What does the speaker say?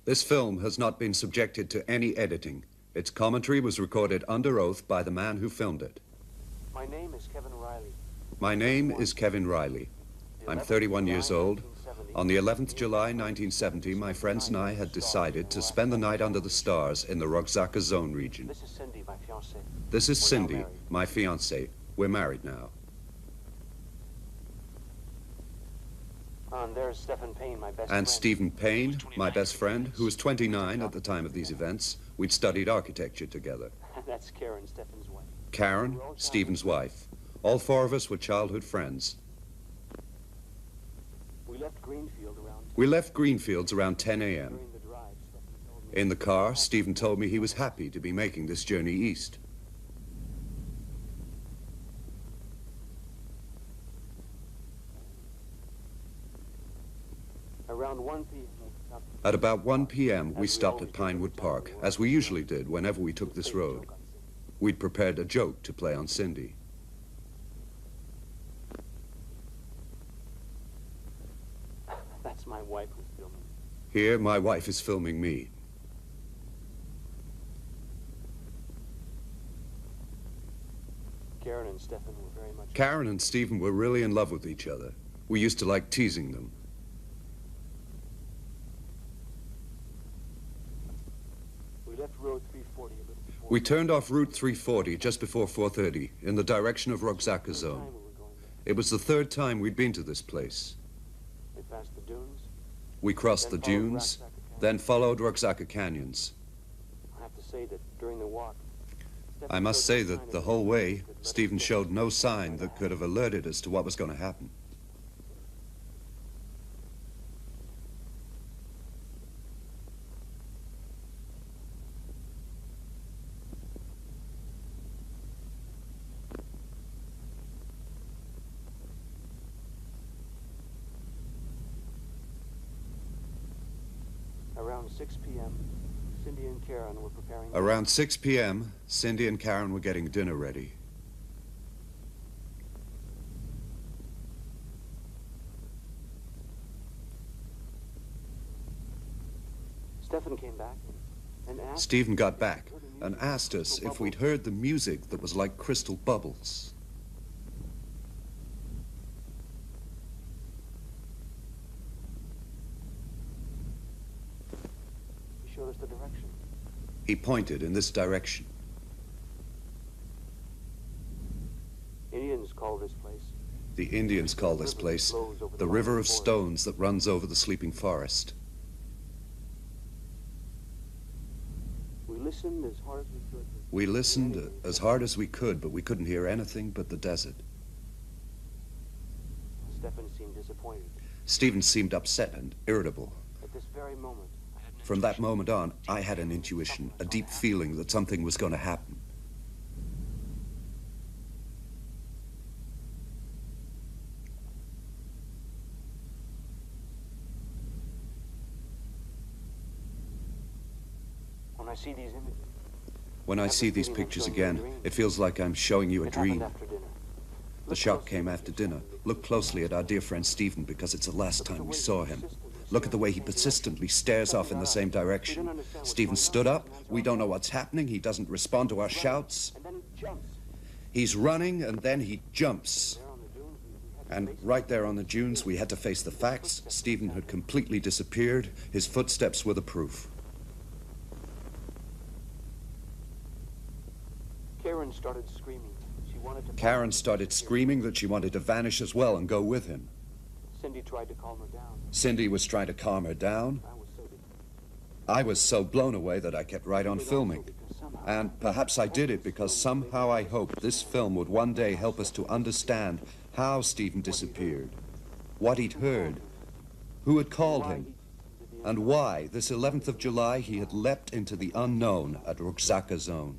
This film has not been subjected to any editing. Its commentary was recorded under oath by the man who filmed it. My name is Kevin Riley. My name is Kevin Riley. I'm 31 years old. On the 11th July 1970, my friends and I had decided to spend the night under the stars in the Roxaca Zone region. This is Cindy, my fiancée. This is We're now Cindy, married. my fiancée. We're married now. And there's Stephen Payne, my best friend. And Stephen Payne, my best friend, who was 29 at the time of these events. We'd studied architecture together. That's Karen, Stephen's wife. Karen, Stephen's wife. All four of us were childhood friends. We left Greenfield around We left Greenfields around 10 a.m. during the drive. Stephen told me In the car, Stephen told me he was happy to be making this journey east. around 1 p.m. we stopped. At about 1 p.m., we stopped at Pinewood Park, as we usually did whenever we took this road. We'd prepared a joke to play on Cindy. That's my wife who's filming. Here, my wife is filming me. Karen and Stephen were very much. Karen and Stephen were really in love with each other. We used to like teasing them. We left Road 340 a little before. We turned off Route 340 just before 4:30 in the direction of Roxaca The Zone. time we were going there. It was the third time we'd been to this place. We passed the dunes. We crossed the then followed dunes, Roxaca Canyon. then followed Roxaca Canyons. I have to say that during the walk. Stephen I must showed say no sign that of the whole way, that let us Stephen go. showed no sign that could have alerted us to what was going to happen. Around 6 p.m., Cindy and Karen were preparing. Around 6 p.m., Cindy and Karen were getting dinner ready. Stephen came back and asked. Stephen got back and asked us if we'd heard the music that was like crystal bubbles. He showed us the direction. He pointed in this direction. Indians call this place The Indians call this place the River of Stones that runs over the sleeping forest. We listened as hard as we could. We listened as hard as we could, but we couldn't hear anything but the desert. Stephen seemed disappointed. Stephen seemed upset and irritable. At this very moment, I had an From that moment on, I had an intuition, a deep feeling that something was going to happen. When I see these images, When I see these pictures again, it feels like I'm showing you a it happened dream. after dinner. The shock came after dinner. Look closely at our dear friend Stephen, because it's the last time we saw him. Look at the way he persistently stares off in the same direction. Stephen stood up. We don't know what's happening. He doesn't respond to our shouts. And then he jumps. He's running, and then he jumps. There on the dunes, we had to And face right there on the dunes, we had to face the facts. Stephen had completely disappeared. His footsteps were the proof. Karen started screaming. She wanted to. Karen started screaming that she wanted to vanish as well and go with him. Cindy tried to calm her down. Cindy was trying to calm her down. I was so depressed. I was so blown away that I kept right on filming. And perhaps I did it because somehow I hoped this film would one day help us to understand how Stephen disappeared, what he'd heard, who had called him, and why this 11th of July he had leapt into the unknown at Roxaca Zone.